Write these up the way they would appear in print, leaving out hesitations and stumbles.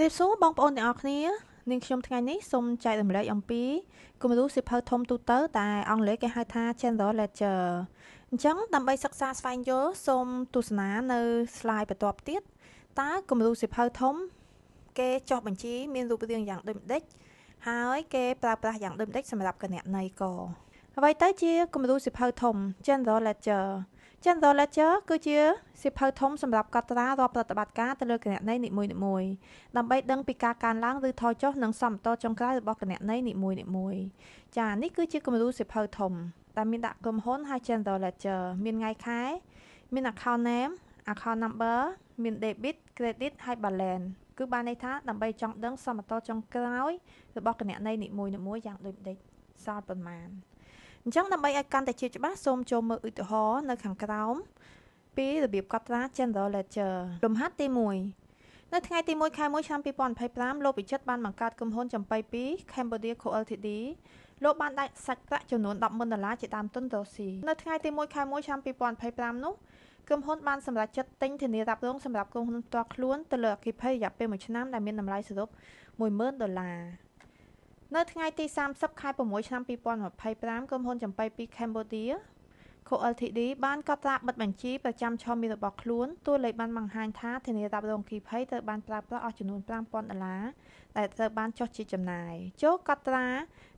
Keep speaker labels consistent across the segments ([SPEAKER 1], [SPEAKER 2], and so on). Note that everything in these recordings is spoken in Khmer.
[SPEAKER 1] រៀបសួរបងប្អូនទាំងអស់គ្នានាងខ្ញុំថ្ងៃនេះសូមចែករំលែកអំពីគំរូសៀវភៅធំទូទៅតែអង់គ្លេសគេហៅថា General Ledger អញ្ចឹងដើម្បីសិក្សាស្វែងយល់សូមទស្សនានៅ slide បន្ទាប់ទៀតតើគំរូសៀវភៅធំគេចុះបញ្ជីមានរូបរាងយ៉ាងដូចម្ដេចហើយគេប្រើប្រាស់យ៉ាងដូចម្ដេចសម្រាប់គណនេយ្យករអ្វីទៅជាគំរូសៀវភៅធំ General Ledger គឺជាសៀវភៅធំសម្រាប់កត់ត្រារាល់ប្រតិបត្តិការទៅលើគណនេយ្យនីមួយៗដើម្បីដឹងពីការកើនឡើងឬថយចុះនិងសមតុល្យចុងក្រោយរបស់គណនេយ្យនីមួយៗចានេះគឺជាគំរូសៀវភៅធំដែលមានដាក់ក្រុមហ៊ុនហើយ General Ledger មានថ្ងៃខែមាន account name account number មាន debit credit ហើយ balance គឺបានន័យថាដើម្បីចង់ដឹងសមតុល្យចុងក្រោយរបស់គណនេយ្យនីមួយៗយ៉ាងដូចម្ដេចសល់ប៉ុន្មានអញ្ចឹងដើម្បីឲ្យកាន់តែជាច្បាស់សូមចូលមើលឧទាហរណ៍នៅខាងក្រោមពីរបៀបកត់ត្រា General Ledger លំហាត់ទី1នៅថ្ងៃទី1ខែ1ឆ្នាំ2025លោកវិចិត្របានបង្កើតក្រុមហ៊ុនចំបៃពី Cambodia Co Ltd លោកបានដាច់សាច់ប្រាក់ចំនួន$10,000ជាដើមទុនរកស៊ីនៅថ្ងៃទី1ខែ1ឆ្នាំ2025នោះក្រុមហ៊ុនបានសម្រេចចិត្តទិញធានារ៉ាប់រងសម្រាប់ក្រុមហ៊ុនផ្ទាល់ខ្លួនទៅលើអគ្គិភ័យរយៈពេល1ឆ្នាំដែលមានតម្លៃសរុប$10,000នៅថ្ងៃទី30ខែ6ឆ្នាំ2025ក្រុមហ៊ុនចំបៃពី Cambodia Co Ltd បានកត់ត្រាបិទបញ្ជីប្រចាំឆមាសរបស់ខ្លួនតួលេខបានបង្ហាញថាធានារ៉ាប់រងអគ្គិភ័យត្រូវបានប្រើប្រាស់អស់ចំនួន$5,000ដែលត្រូវបានចុះជាចំណាយចូលកត់ត្រា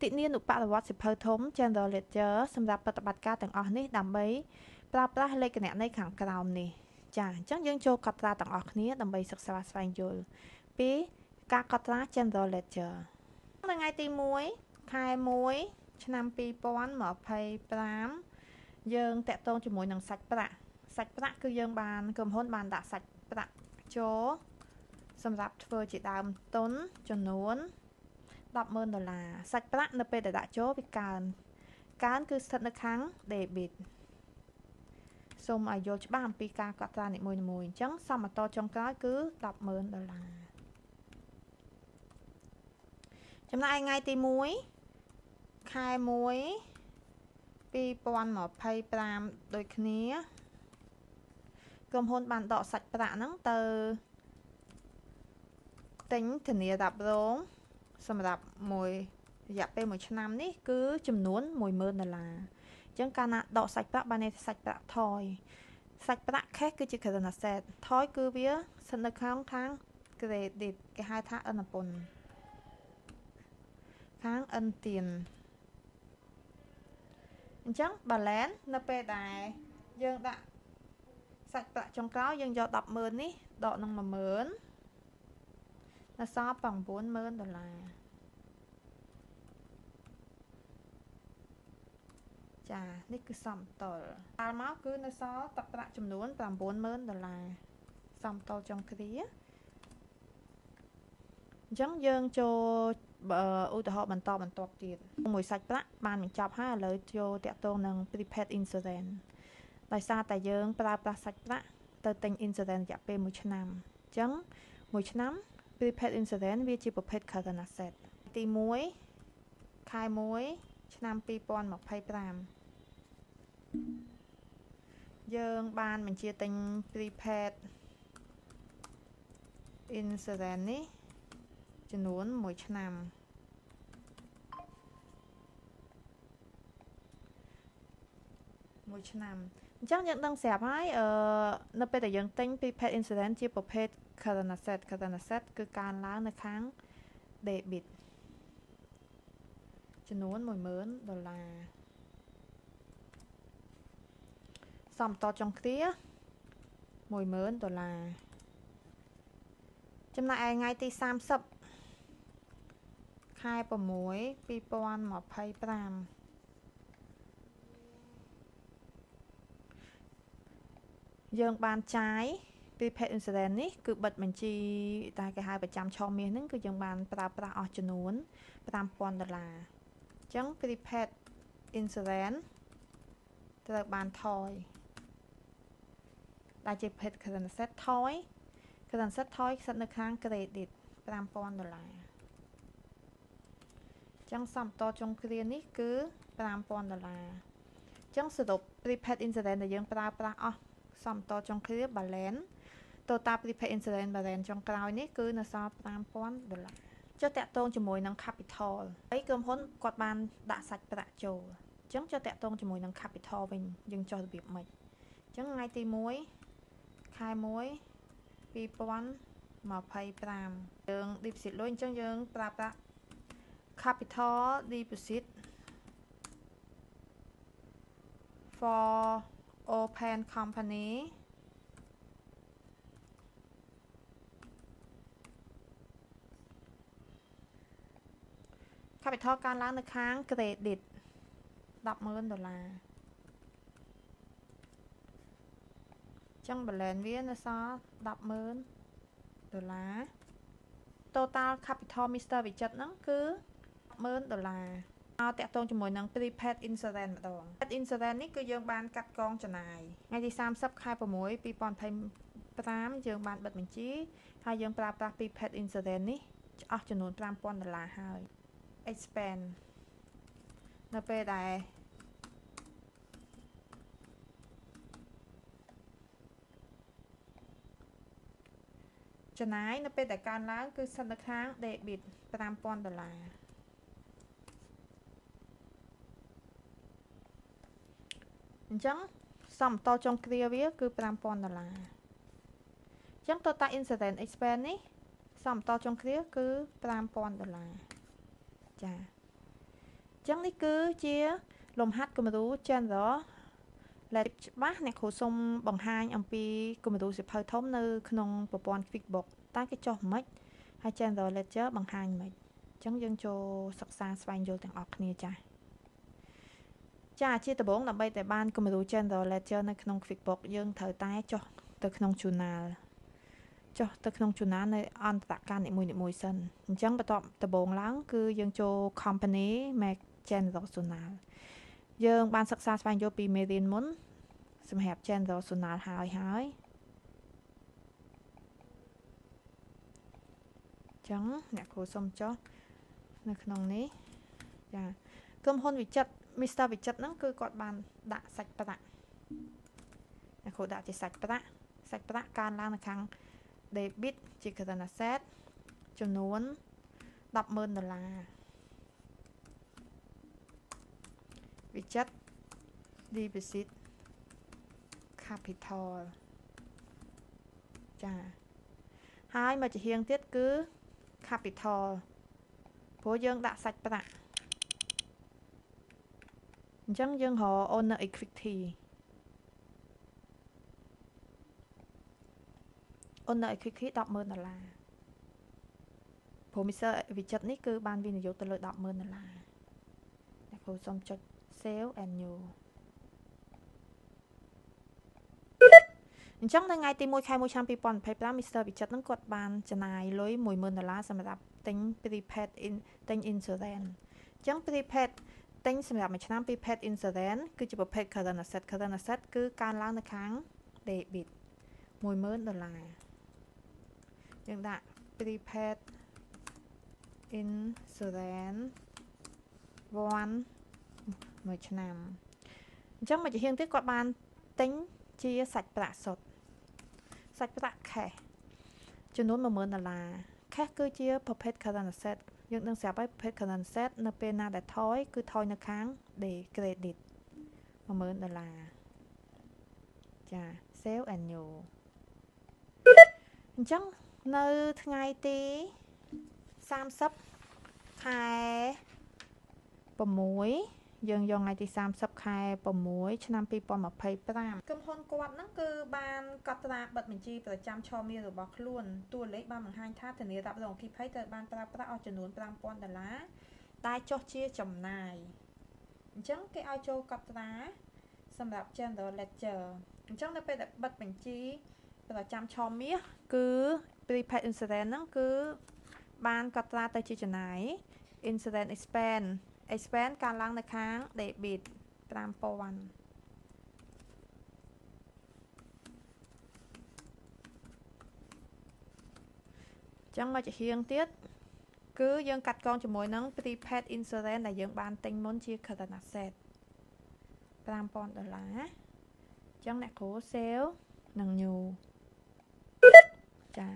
[SPEAKER 1] ទិនានុបរិវត្តសៀវភៅធំ General Ledger សម្រាប់ប្រតិបត្តិការទាំងអស់នេះដើម្បីប្រើប្រាស់លេខគណនេយ្យខាងក្រោមនេះចាអញ្ចឹងយើងចូលកត់ត្រាទាំងអស់គ្នាដើម្បីសិក្សាស្វែងយល់ពីការកត់ត្រា General Ledger នៅថ្ងៃទី1ខែ1ឆ្នាំ2025យើងតាក់ទងជាមួយនឹងសាច់ប្រាក់គឺយើងបានក្រុមហ៊ុនបានដាក់សាច់ប្រាក់ចូលសម្រាប់ធ្វើជាដើមទុនចំនួន$10,000សាច់ប្រាក់នៅពេលដែលដាក់ចូលវាកើនគឺស្ថិតនៅខាង debit សូមឲ្យយល់ច្បាស់អំពីការកត់ត្រានីមួយៗអញ្ចឹងសមតុល្យចុងក្រោយគឺ$10,000ចំណែកថ្ងៃទី1ខែ1 2025ដូចគ្នាក្រុមហ៊ុនបានដកសាច់ប្រាក់ហ្នឹងទៅទិញធានារ៉ាប់រងសម្រាប់រយៈពេល1ឆ្នាំនេះគឺចំនួន$10,000អញ្ចឹងកាលណាដកសាច់ប្រាក់បានន័យថាសាច់ប្រាក់ថយសាច់ប្រាក់ cash គឺជា current asset ថយគឺវាស្ថិតនៅខាង credit គេហៅថាឥណពន្ធខាងឥណទានអញ្ចឹង balance នៅពេលដែលយើងដាក់សាច់ប្រាក់ចុងក្រោយយើងយក$10,000នេះដកនឹង$10,000នៅសល់$90,000ចានេះគឺសមតុល្យដល់មកគឺនៅសល់ទឹកប្រាក់ចំនួន$90,000សមតុល្យចុងគ្រាអញ្ចឹងយើងចូលឧទាហរណ៍បន្តបន្ទាប់ទៀតមួយសាច់ប្រាក់បានបញ្ចប់ហើយឥឡូវចូលតាក់ទងនឹង prepaid insurance ដោយសារតែយើងប្រើប្រាស់សាច់ប្រាក់ទៅទិញ insurance រយៈពេល1ឆ្នាំអញ្ចឹង1ឆ្នាំ prepaid insurance វាជាប្រភេទ current asset ទី1ខែ1ឆ្នាំ2025យើងបានបញ្ជាទិញ prepaid insurance នេះចំនួន1ឆ្នាំអញ្ចឹងយើងដឹងស្រាប់ហើយនៅពេលដែលយើងទិញ prepaid insurance ជាប្រភេទ current asset គឺកើនឡើងនៅខាង debit ចំនួន$10,000សមតុល្យចុងគ្រា$10,000ចំណែកឯថ្ងៃទី30ខែ6 2025យើងបានចាយ prepaid insurance នេះគឺបិទបញ្ជីតែគេហៅប្រចាំឆមាសហ្នឹងគឺយើងបានប្រើប្រាស់អស់ចំនួន$5,000អញ្ចឹង prepaid insurance ត្រូវបានថយដែលជាប្រភេទ current asset ថយស្ថិតនៅខាង credit $5,000អញ្ចឹងសមតុល្យចុងគ្រានេះគឺ$5,000អញ្ចឹងសរុប prepaid insurance ដែលយើងប្រើប្រាស់អស់សមតុល្យចុងគ្រា balance total prepaid insurance balance ចុងក្រោយនេះគឺនៅសល់$5,000ចុះតាក់ទងជាមួយនឹង capital ហើយក្រុមហ៊ុនគាត់បានដាក់សាច់ប្រាក់ចូលអញ្ចឹងចុះតាក់ទងជាមួយនឹង capital វិញយើងចុះរបៀបម៉េចអញ្ចឹងថ្ងៃទី1ខែ1 2025យើង deposit លុយអញ្ចឹងយើងប្រើប្រាស់ capital deposit for open company capital កើនឡើងនៅខាង credit $10,000ចឹង balance វានៅសល់$10,000 total capital Mr. វិចិត្រហ្នឹងគឺ$10,000មកតាក់ទងជាមួយនឹង prepaid insurance ម្ដង prepaid insurance នេះគឺយើងបានកាត់កងចំណាយថ្ងៃទី30ខែ6 2025យើងបានបិទបញ្ជីហើយយើងប្រើប្រាស់ prepaid insurance នេះអស់ចំនួន$5,000ហើយ expense នៅពេលដែលចំណាយនៅពេលដែលកើនឡើងគឺស្ថិតនៅខាង debit $5,000អញ្ចឹងសំតចុងគ្រាវាគឺ$5,000អញ្ចឹង total insurance expense នេះសំតចុងគ្រាគឺ$5,000ចាអញ្ចឹងនេះគឺជាលំហាត់គំរូ general ដែលច្បាស់អ្នកគ្រូសូមបង្ហាញអំពីគំរូសៀវភៅធំនៅក្នុងប្រព័ន្ធ QuickBooks តើគេចុះមិនហើយ General Ledger បង្ហាញមិនអញ្ចឹងយើងចូលសិក្សាស្វែងយល់ទាំងអស់គ្នាចាជាដំបូងដើម្បីតែបានគំរូ General Ledger នៅក្នុង QuickBooks យើងត្រូវតែចុះទៅក្នុង Journal នៅអន្តរការនីមួយៗសិនអញ្ចឹងបន្ទាប់ដំបូងឡើងគឺយើងចូល Company Make General Journal យើងបានសិក្សាស្វែងយល់ពីមេរៀនមុនសម្រាប់ General Journal ហើយចឹងអ្នកគ្រូសុំចុះនៅក្នុងនេះចាក្រុមហ៊ុនវិចិត្រ Mr. វិចិត្រហ្នឹងគឺគាត់បានដាក់សាច់ប្រាក់អ្នកគ្រូដាក់ជាសាច់ប្រាក់កើនឡើងនៅខាង debit ជា current asset ចំនួន$10,000វិចិត្រ deposit capital ចាហើយមកជាហៀងទៀតគឺ capital ព្រោះយើងដាក់សាច់ប្រាក់អញ្ចឹងយើងរក owner equity $10,000 ព្រោះ Mr. វិចិត្រនេះគឺបានវិនិយោគទៅលើ$10,000អ្នកគ្រូសូមចុច save and new អញ្ចឹងនៅថ្ងៃទី1ខែ1ឆ្នាំ2025 Mr. វិចិត្រនឹងគាត់បានចំណាយលុយ$10,000សម្រាប់ទិញ prepaid ទិញ insurance អញ្ចឹង prepaid ទិញសម្រាប់មួយឆ្នាំ prepaid insurance គឺជាប្រភេទ current asset គឺកើនឡើងនៅខាង debit $10,000យើងដាក់ prepaid insurance មួយឆ្នាំអញ្ចឹងមកជាហៀងទៀតគាត់បានទិញជាសាច់ប្រាក់សុទ្ធសាច់ប្រាក់ cash ចំនួន$10,000 cash គឺជាប្រភេទ current asset យើងដឹងស្រាប់ហើយប្រភេទ current asset នៅពេលណាដែលថយគឺថយនៅខាង credit $10,000ចា save and new អញ្ចឹងនៅថ្ងៃទី30ខែ6យើងយកថ្ងៃទី30ខែ6ឆ្នាំ2025ក្រុមហ៊ុនគាត់ហ្នឹងគឺបានកត់ត្រាបិទបញ្ជីប្រចាំឆមាសរបស់ខ្លួនតួលេខបានបង្ហាញថាធានារ៉ាប់រងអគ្គិភ័យត្រូវបានប្រើប្រាស់អស់ចំនួន$5,000តែចុះជាចំណាយអញ្ចឹងគេឲ្យចូលកត់ត្រាសម្រាប់ General Ledger អញ្ចឹងនៅពេលដែលបិទបញ្ជីប្រចាំឆមាសគឺ prepaid insurance ហ្នឹងគឺបានកត់ត្រាទៅជាចំណាយ insurance expense កើនឡើងនៅខាង debit $5,000ចឹងមកជាហៀងទៀតគឺយើងកាត់កងជាមួយនឹង prepaid insurance ដែលយើងបានទិញមុនជា current asset $5,000ចឹងអ្នកគ្រូ sale និង new ចា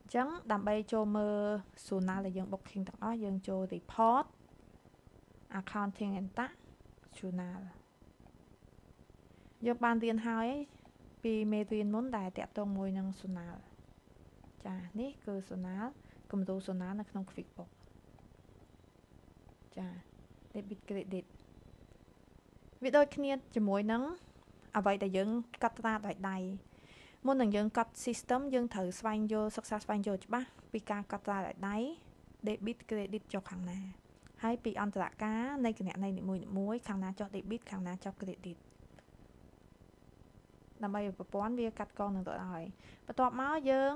[SPEAKER 1] អញ្ចឹងដើម្បីចូលមើល Sonal ដែលយើង booking ទាំងអស់យើងចូល report accounting and tax Sonal យើងបានរៀនហើយពីមេរៀនមុនដែលតាក់ទងមួយនឹង Sonal ចានេះគឺ Sonal គំរូ Sonal នៅក្នុង QuickBook ចា debit credit វាដូចគ្នាជាមួយនឹងអ្វីដែលយើងកត់ត្រាដោយដៃមុននឹងយើងកត់ system យើងត្រូវស្វែងយល់សិក្សាស្វែងយល់ច្បាស់ពីការកត់ត្រាដោយដៃ debit credit ចុះខាងណាហើយពីអន្តរការនៃគណនីនីមួយៗខាងណាចុះ debit ខាងណាចុះ credit ដើម្បីប្រព័ន្ធវាកាត់កងនឹងទៅឲ្យបន្ទាប់មកយើង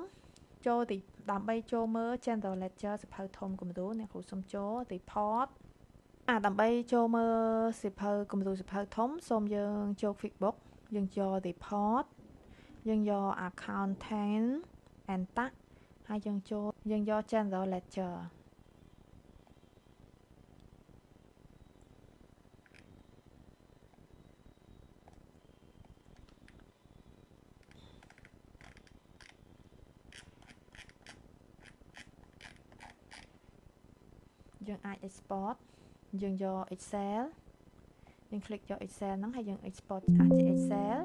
[SPEAKER 1] ចូលទីដើម្បីចូលមើល General Ledger សៀវភៅធំគំរូអ្នកគ្រូសុំចូល report ដើម្បីចូលមើលសៀវភៅគំរូសៀវភៅធំសូមយើងចូល QuickBook យើងយក report យើងយក accountant and tax ហើយយើងយក General Ledger យើងអាច export យើងយក Excel យើង click យក Excel ហ្នឹងហើយយើង export អាចជា Excel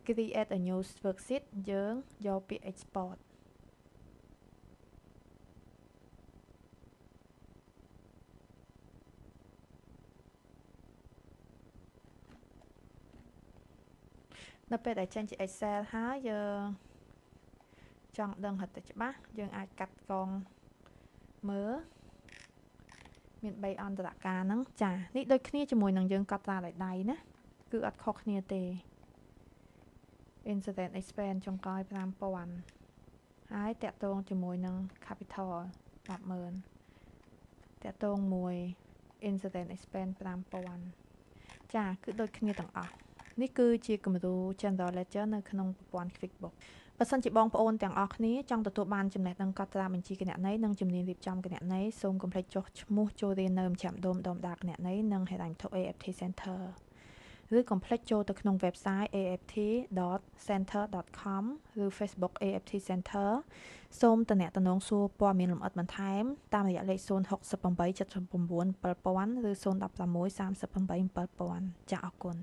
[SPEAKER 1] create a new worksheet យើងយកពាក្យ export នៅពេលដែលចេញជា Excel ហើយយើងចង់ដឹងហិតទៅច្បាស់យើងអាចកាត់កងមើលមាន3អន្តរការហ្នឹងចានេះដូចគ្នាជាមួយនឹងយើងកត់ត្រាដោយដៃណាគឺអត់ខុសគ្នាទេ incident expense ចុងក្រោយ 5000 ហើយតាក់ទងជាមួយនឹង capital 100,000តាក់ទងមួយ incident expense 5000 ចាគឺដូចគ្នាទាំងអស់នេះគឺជាគំរូ General Ledger នៅក្នុងប្រព័ន្ធ QuickBook បើសិនជាបងប្អូនទាំងអស់គ្នាចង់ទទួលបានចំណេះដឹងកត់ត្រាបញ្ជីគណនេយ្យនិងជំនាញរៀបចំគណនេយ្យសូមកុំភ្លេចចុះឈ្មោះចូលរៀននៅមជ្ឈមណ្ឌលបណ្តុះបណ្តាលគណនេយ្យនិងហិរញ្ញវត្ថុ AFT Center ឬកុំភ្លេចចូលទៅក្នុង website aft.center.com ឬ Facebook AFT Center សូមទំនាក់ទំនងសួរព័ត៌មានលម្អិតបន្ថែមតាមរយៈលេខ068 79 7000 ឬ016 38 7000ចាអរគុណ